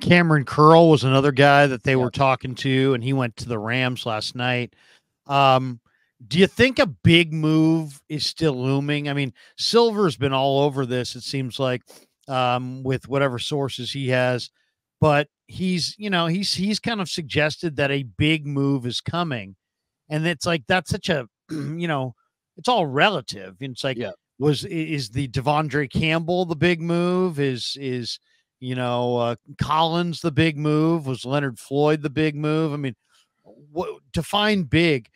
Cameron Curl was another guy that they Yep. were talking to, and he went to the Rams last night. Do you think a big move is still looming? I mean, Silver's been all over this, it seems like, with whatever sources he has, but he's kind of suggested that a big move is coming. And it's like, that's such a, it's all relative. And it's like, Yeah. is the Devondre Campbell the big move? Is Collins the big move? Was Leonard Floyd the big move? I mean, what define big?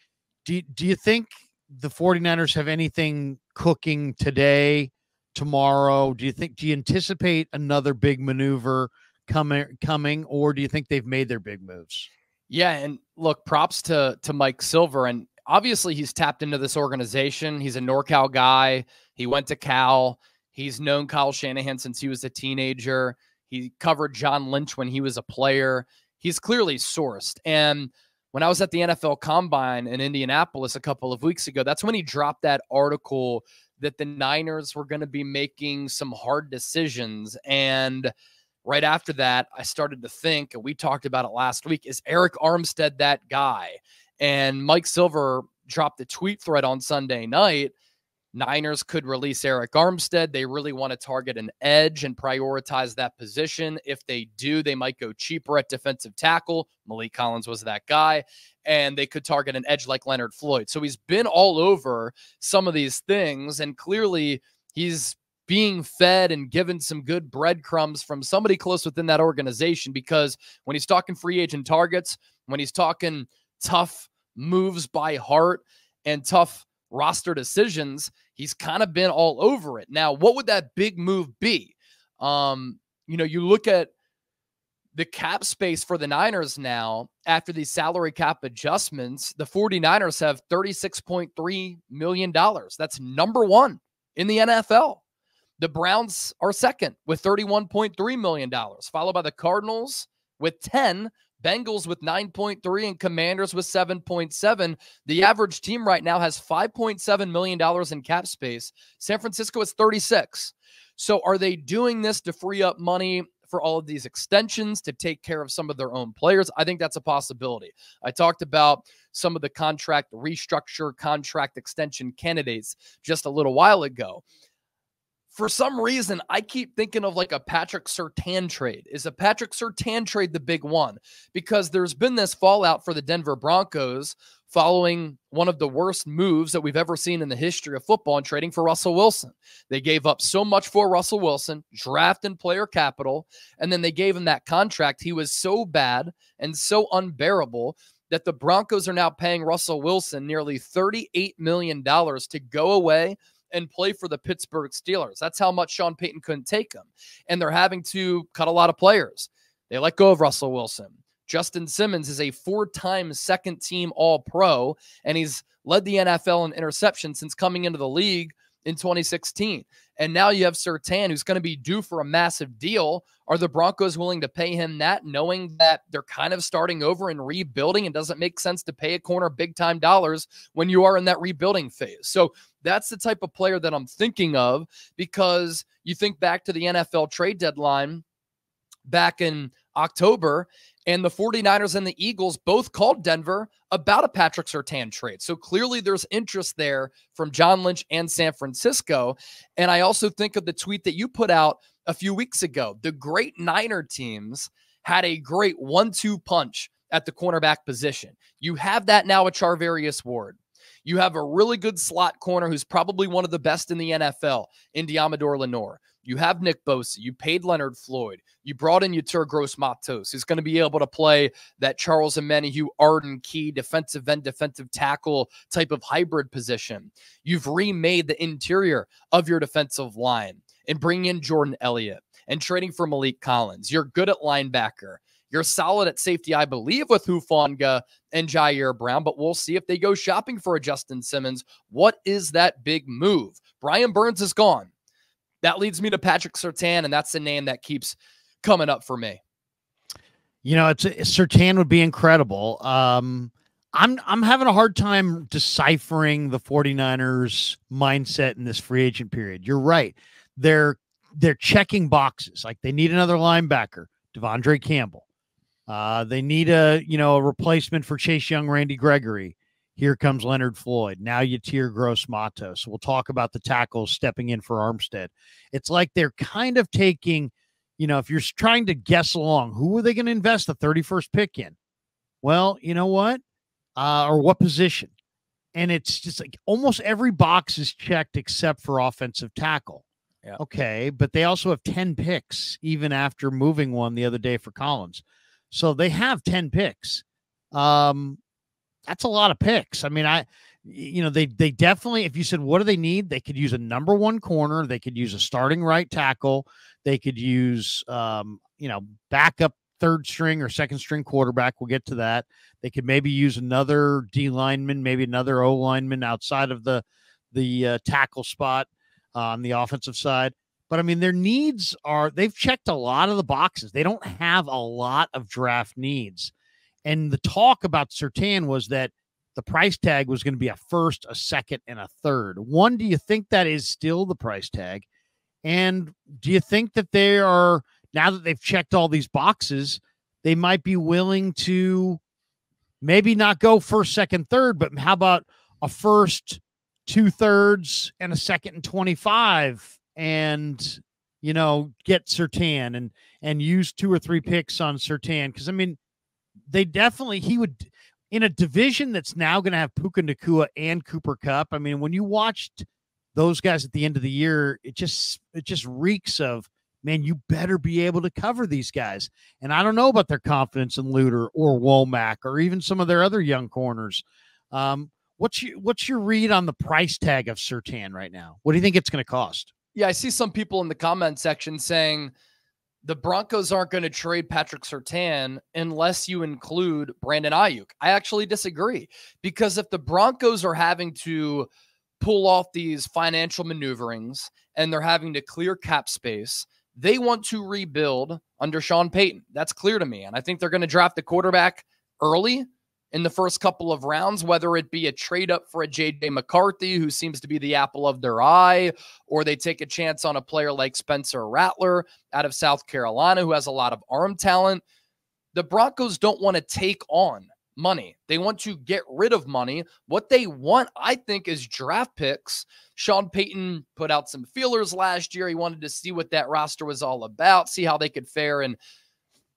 Do you think the 49ers have anything cooking today, tomorrow? Do you anticipate another big maneuver coming, or do you think they've made their big moves? Yeah, and look, props to Mike Silver, and obviously he's tapped into this organization. He's a NorCal guy. He went to Cal. He's known Kyle Shanahan since he was a teenager. He covered John Lynch when he was a player. He's clearly sourced. And when I was at the NFL Combine in Indianapolis a couple of weeks ago, that's when he dropped that article that the Niners were going to be making some hard decisions. And right after that, I started to think, and we talked about it last week, is Eric Armstead that guy? And Mike Silver dropped a tweet thread on Sunday night. Niners could release Eric Armstead. They really want to target an edge and prioritize that position. If they do, they might go cheaper at defensive tackle. Malik Collins was that guy. And they could target an edge like Leonard Floyd. So he's been all over some of these things. And clearly he's being fed and given some good breadcrumbs from somebody close within that organization, because when he's talking free agent targets, when he's talking tough moves by heart and tough roster decisions, he's kind of been all over it. Now, what would that big move be? You look at the cap space for the Niners now after these salary cap adjustments. The 49ers have $36.3 million. That's number one in the NFL. The Browns are second with $31.3 million, followed by the Cardinals with 10, Bengals with 9.3, and Commanders with 7.7. The average team right now has $5.7 million in cap space. San Francisco is 36. So are they doing this to free up money for all of these extensions, to take care of some of their own players? I think that's a possibility. I talked about some of the contract restructure, contract extension candidates just a little while ago. For some reason, I keep thinking of like a Patrick Surtain trade. Is a Patrick Surtain trade the big one? Because there's been this fallout for the Denver Broncos following one of the worst moves that we've ever seen in the history of football in trading for Russell Wilson. They gave up so much for Russell Wilson, draft and player capital, and then they gave him that contract. He was so bad and so unbearable that the Broncos are now paying Russell Wilson nearly $38 million to go away and play for the Pittsburgh Steelers. That's how much Sean Payton couldn't take him. And they're having to cut a lot of players. They let go of Russell Wilson. Justin Simmons is a 4-time second-team All-Pro, and he's led the NFL in interceptions since coming into the league in 2016. And now you have Surtain, who's going to be due for a massive deal. Are the Broncos willing to pay him that, knowing that they're kind of starting over and rebuilding, and doesn't make sense to pay a corner big-time dollars when you are in that rebuilding phase? So that's the type of player that I'm thinking of, because you think back to the NFL trade deadline back in October, and the 49ers and the Eagles both called Denver about a Patrick Surtain trade. So clearly there's interest there from John Lynch and San Francisco. And I also think of the tweet that you put out a few weeks ago. The great Niner teams had a great 1-2 punch at the cornerback position. You have that now with Charvarius Ward. You have a really good slot corner who's probably one of the best in the NFL in Diamador Lenore. You have Nick Bosa. You paid Leonard Floyd. You brought in Yetur Gross-Matos, who's going to be able to play that Charles Omenihu, Arden Key, defensive end, defensive tackle type of hybrid position. You've remade the interior of your defensive line and bring in Jordan Elliott and trading for Malik Collins. You're good at linebacker. You're solid at safety, I believe, with Hufanga and Jair Brown, but we'll see if they go shopping for a Justin Simmons. What is that big move? Brian Burns is gone. That leads me to Patrick Surtain, and that's the name that keeps coming up for me. Surtain would be incredible. I'm having a hard time deciphering the 49ers mindset in this free agent period. You're right. They're checking boxes. Like, they need another linebacker, Devondre Campbell. They need a replacement for Chase Young, Randy Gregory. Here comes Leonard Floyd. Now Yetur Gross-Matos. We'll talk about the tackles stepping in for Armstead. It's like they're kind of taking, if you're trying to guess along, who are they going to invest the 31st pick in? Well, you know what? Or what position? And it's just like almost every box is checked except for offensive tackle. Yeah. Okay, but they also have 10 picks even after moving one the other day for Collins. So they have 10 picks. That's a lot of picks. I mean, they definitely, if you said, what do they need? They could use a number one corner. They could use a starting right tackle. They could use, backup third string or second string quarterback. We'll get to that. They could maybe use another D lineman, maybe another O lineman outside of the tackle spot on the offensive side. But I mean, their needs they've checked a lot of the boxes. They don't have a lot of draft needs. And the talk about Surtain was that the price tag was going to be a first, a second, and a third. One, do you think that is still the price tag? And do you think that they are, now that they've checked all these boxes, they might be willing to maybe not go first, second, third, but how about a first, 2/3, and a second and 25, and get Surtain and use 2 or 3 picks on Surtain? Because I mean, he would, in a division that's now going to have Puka Nacua and Cooper Kupp. I mean, when you watched those guys at the end of the year, it just reeks of, man, you better be able to cover these guys. And I don't know about their confidence in Luter or Womack or even some of their other young corners. What's your read on the price tag of Surtain right now? What do you think it's going to cost? Yeah, I see some people in the comment section saying the Broncos aren't going to trade Patrick Surtain unless you include Brandon Ayuk. I actually disagree, because if the Broncos are having to pull off these financial maneuverings and they're having to clear cap space, they want to rebuild under Sean Payton. That's clear to me. And I think they're going to draft the quarterback early in the first couple of rounds, whether it be a trade up for a J.J. McCarthy, who seems to be the apple of their eye, or they take a chance on a player like Spencer Rattler out of South Carolina, who has a lot of arm talent. The Broncos don't want to take on money. They want to get rid of money. What they want, I think, is draft picks. Sean Payton put out some feelers last year. He wanted to see what that roster was all about, see how they could fare in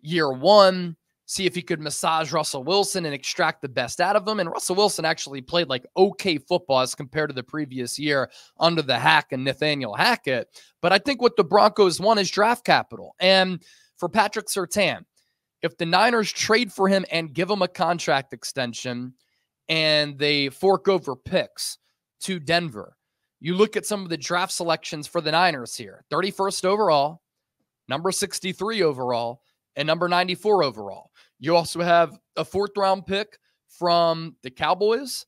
year one, see if he could massage Russell Wilson and extract the best out of him. And Russell Wilson actually played like okay football as compared to the previous year under the Hack and Nathaniel Hackett. But I think what the Broncos want is draft capital. And for Patrick Surtain, if the Niners trade for him and give him a contract extension and they fork over picks to Denver, you look at some of the draft selections for the Niners here: 31st overall, number 63 overall, and number 94 overall. You also have a 4th-round pick from the Cowboys,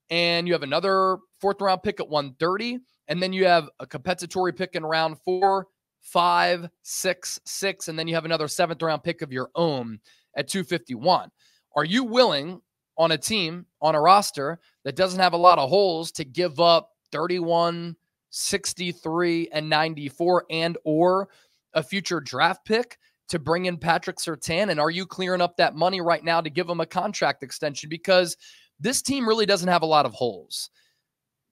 and you have another 4th-round pick at 130, and then you have a compensatory pick in round 4, 5, 6, 6, and then you have another 7th-round pick of your own at 251. Are you willing, on a team, on a roster that doesn't have a lot of holes, to give up 31, 63, and 94 and or a future draft pick to bring in Patrick Surtain? And are you clearing up that money right now to give him a contract extension? Because this team really doesn't have a lot of holes.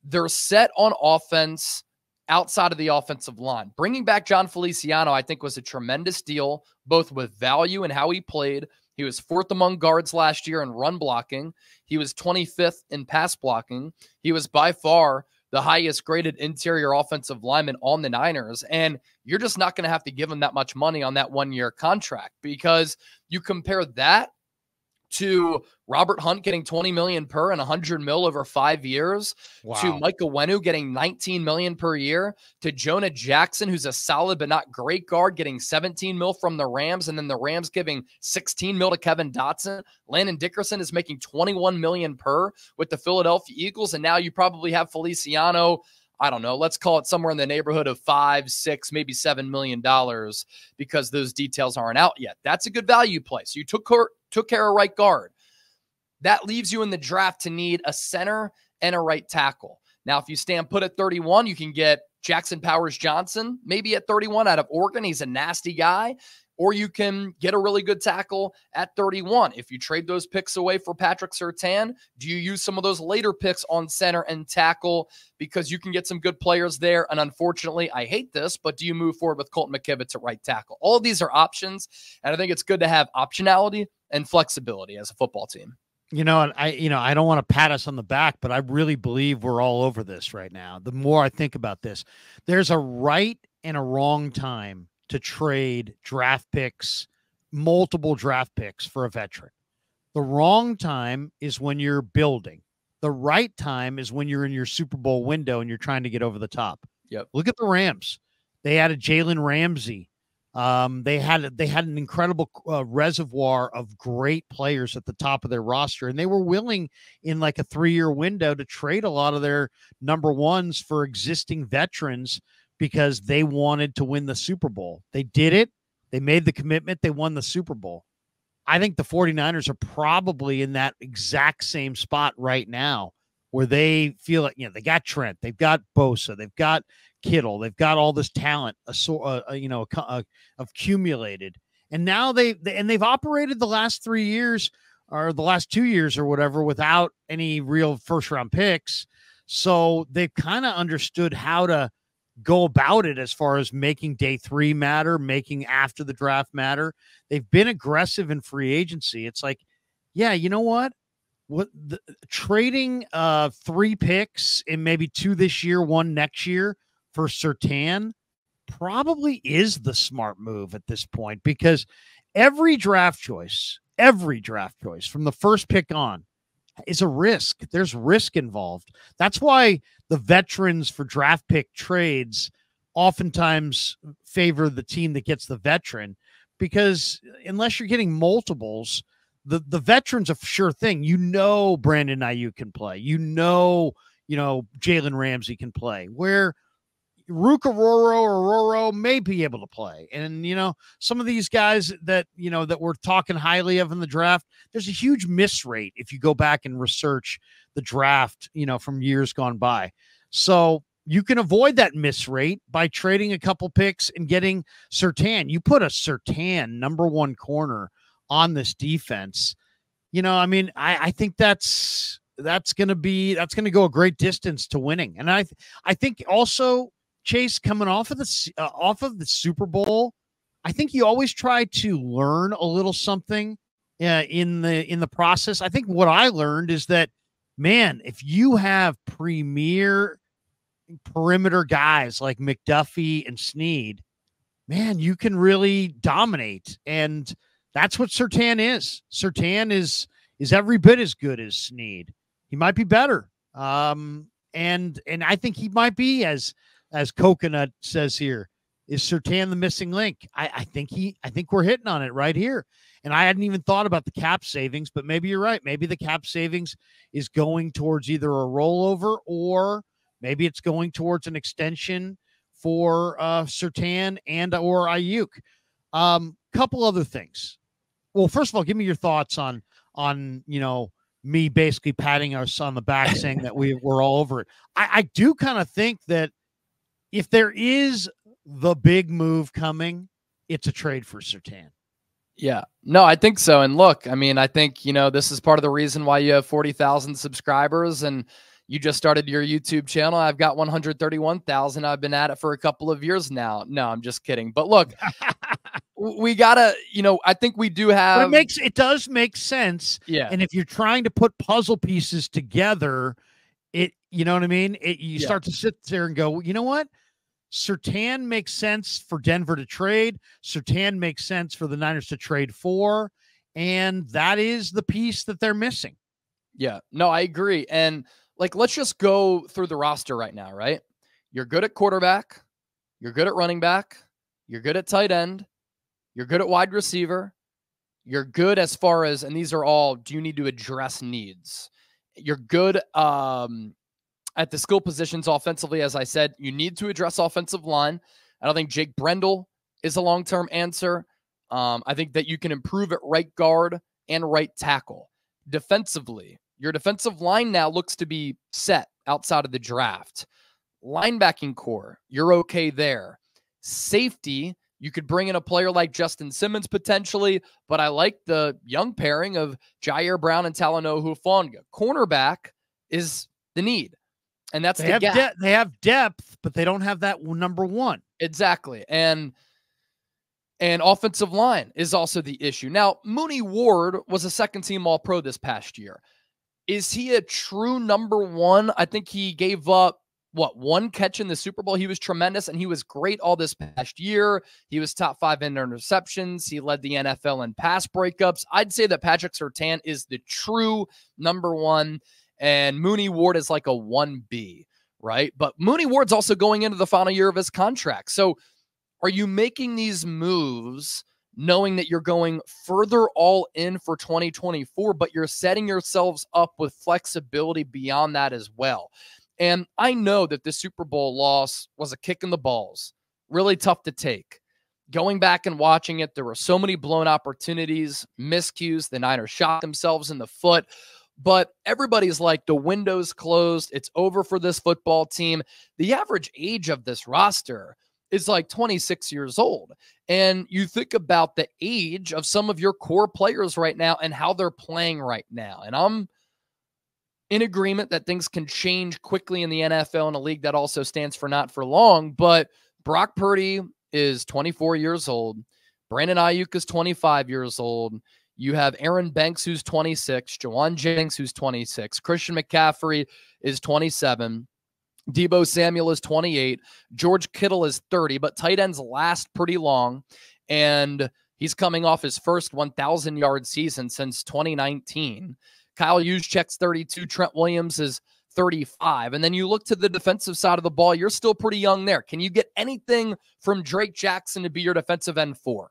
They're set on offense outside of the offensive line. Bringing back John Feliciano, I think, was a tremendous deal, both with value and how he played. He was 4th among guards last year in run blocking. He was 25th in pass blocking. He was by far the highest graded interior offensive lineman on the Niners. And you're just not going to have to give him that much money on that 1-year contract, because you compare that to Robert Hunt getting $20 million per and $100 million over 5 years, wow, to Micah Wenu getting $19 million per year, to Jonah Jackson, who's a solid but not great guard, getting $17 million from the Rams, and then the Rams giving $16 million to Kevin Dotson. Landon Dickerson is making $21 million per with the Philadelphia Eagles, and now you probably have Feliciano, I don't know, let's call it somewhere in the neighborhood of $5, $6, maybe $7 million, because those details aren't out yet. That's a good value play. So you took care of right guard. That leaves you in the draft to need a center and a right tackle. Now, if you stand put at 31, you can get Jackson Powers Johnson, maybe at 31 out of Oregon. He's a nasty guy. or you can get a really good tackle at 31. If you trade those picks away for Patrick Surtain, do you use some of those later picks on center and tackle because you can get some good players there? And unfortunately, I hate this, but do you move forward with Colton McKivitz at right tackle? All of these are options, and I think it's good to have optionality and flexibility as a football team. And I don't want to pat us on the back, but I really believe we're all over this right now. The more I think about this, there's a right and a wrong time to trade draft picks, multiple draft picks for a veteran. The wrong time is when you're building. The right time is when you're in your Super Bowl window and you're trying to get over the top. Yep. Look at the Rams. They had a Jalen Ramsey. They had an incredible reservoir of great players at the top of their roster, and they were willing in like a 3-year window to trade a lot of their number ones for existing veterans because they wanted to win the Super Bowl. They did it. They made the commitment. They won the Super Bowl. I think the 49ers are probably in that exact same spot right now where they feel like, they got Trent, they've got Bosa, they've got Kittle, they've got all this talent, accumulated, and now they've operated the last 3 years or the last 2 years or whatever without any real first round picks. So they've kind of understood how to go about it as far as making day 3 matter, making after the draft matter. They've been aggressive in free agency. It's like, yeah, you know what? Trading 3 picks and maybe 2 this year, 1 next year for Surtain probably is the smart move at this point, because every draft choice from the first pick on is a risk. There's risk involved. That's why the veterans for draft pick trades oftentimes favor the team that gets the veteran, because unless you're getting multiples, the veteran's a sure thing. Brandon Ayuk can play. Jalen Ramsey can play. Where Roro may be able to play. And, some of these guys that we're talking highly of in the draft, there's a huge miss rate if you go back and research the draft, from years gone by. So you can avoid that miss rate by trading a couple picks and getting Surtain. You put a Surtain number 1 corner on this defense. I think that's going to go a great distance to winning. And I think also, Chase, coming off of the Super Bowl, I think you always try to learn a little something in the process. I think what I learned is that, man, if you have premier perimeter guys like McDuffie and Snead, man, you can really dominate. And that's what Surtain is. Surtain is every bit as good as Snead. He might be better. And I think he might be, as Coconut says here, is Surtain the missing link? I think we're hitting on it right here. And I hadn't even thought about the cap savings, but maybe you're right. Maybe the cap savings is going towards either a rollover, or maybe it's going towards an extension for Surtain and or Ayuk. Couple other things. Well, first of all, give me your thoughts on me basically patting us on the back saying that we're all over it. I do kind of think that if there is the big move coming, it's a trade for Surtain. Yeah, no, I think so. And look, I think, this is part of the reason why you have 40,000 subscribers and you just started your YouTube channel. I've got 131,000. I've been at it for a couple of years now. No, I'm just kidding. But look, we gotta, I think we do have. But it does make sense. Yeah. And if you're trying to put puzzle pieces together, you know what I mean? You start to sit there and go, you know what? Surtain makes sense for Denver to trade. Surtain makes sense for the Niners to trade for. And that is the piece that they're missing. Yeah, no, I agree. And let's just go through the roster right now, right? You're good at quarterback. You're good at running back. You're good at tight end. You're good at wide receiver. You're good as far as, and these are all, do you need to address needs? You're good at the skill positions offensively. As I said, you need to address offensive line. I don't think Jake Brendel is a long-term answer. I think that you can improve at right guard and right tackle. Defensively, your defensive line now looks to be set outside of the draft. Linebacking core, you're okay there. Safety, You could bring in a player like Justin Simmons potentially, but I like the young pairing of Jair Brown and Talanoa Hufanga. Cornerback is the need, and that's the gap. They have depth, but they don't have that number one. Exactly. And offensive line is also the issue. Now, Mooney Ward was a second-team All-Pro this past year. Is he a true number one? I think he gave up, one catch in the Super Bowl. He was tremendous, and he was great all this past year. He was top 5 in interceptions. He led the NFL in pass breakups. I'd say that Patrick Surtain is the true number one, and Mooney Ward is like a 1B, right? But Mooney Ward's also going into the final year of his contract. So are you making these moves knowing that you're going further all in for 2024, but you're setting yourselves up with flexibility beyond that as well? And I know that the Super Bowl loss was a kick in the balls, really tough to take. Going back and watching it, there were so many blown opportunities, miscues. The Niners shot themselves in the foot. But everybody's like, the window's closed. It's over for this football team. The average age of this roster is like 26 years old. And you think about the age of some of your core players right now and how they're playing right now. And I'm in agreement that things can change quickly in the NFL, in a league that also stands for not for long. But Brock Purdy is 24 years old. Brandon Ayuk is 25 years old. You have Aaron Banks, who's 26. Jawan Jennings, who's 26. Christian McCaffrey is 27. Deebo Samuel is 28. George Kittle is 30, but tight ends last pretty long. And he's coming off his first 1,000-yard season since 2019. Kyle Juszczyk's 32. Trent Williams is 35. And then you look to the defensive side of the ball, you're still pretty young there. Can you get anything from Drake Jackson to be your defensive end 4?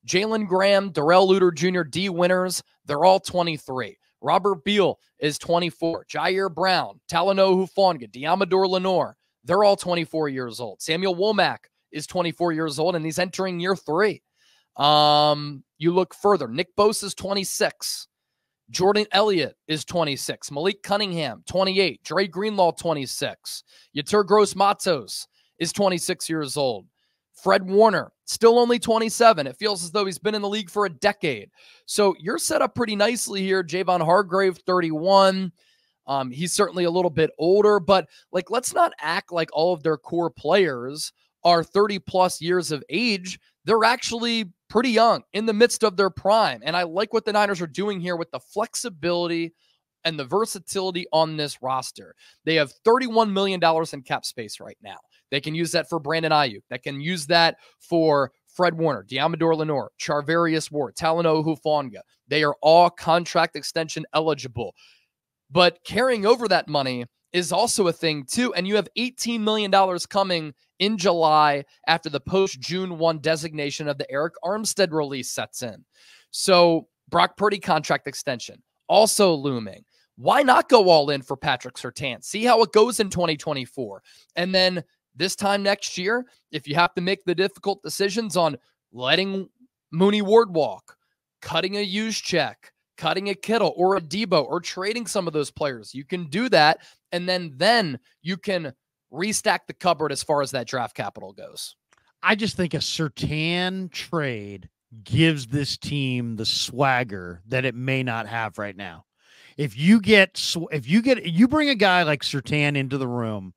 Jalen Graham, Darrell Luter Jr., D. Winters, they're all 23. Robert Beal is 24. Jair Brown, Talanoa Hufanga, Deommodore Lenoir, they're all 24 years old. Samuel Womack is 24 years old, and he's entering year 3. You look further. Nick Bosa is 26. Jordan Elliott is 26. Malik Cunningham, 28. Dre Greenlaw, 26. Yetur Gross-Matos is 26 years old. Fred Warner, still only 27. It feels as though he's been in the league for a decade. So you're set up pretty nicely here. Javon Hargrave, 31. He's certainly a little bit older, but like, let's not act like all of their core players are 30-plus years of age. They're actually pretty young, in the midst of their prime. And I like what the Niners are doing here with the flexibility and the versatility on this roster. They have $31 million in cap space right now. They can use that for Brandon Ayuk. They can use that for Fred Warner, Deommodore Lenoir, Charvarius Ward, Talanoa Hufanga. They are all contract extension eligible. But carrying over that money is also a thing too. And you have $18 million coming in July after the post-June 1 designation of the Eric Armstead release sets in. So Brock Purdy contract extension also looming. Why not go all in for Patrick Surtain? See how it goes in 2024. And then this time next year, if you have to make the difficult decisions on letting Mooney Ward walk, cutting a Juszczyk, cutting a Kittle or a Deebo, or trading some of those players, you can do that. And then you can restack the cupboard as far as that draft capital goes. I just think a Surtain trade gives this team the swagger that it may not have right now. If you bring a guy like Surtain into the room,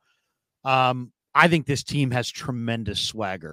I think this team has tremendous swagger.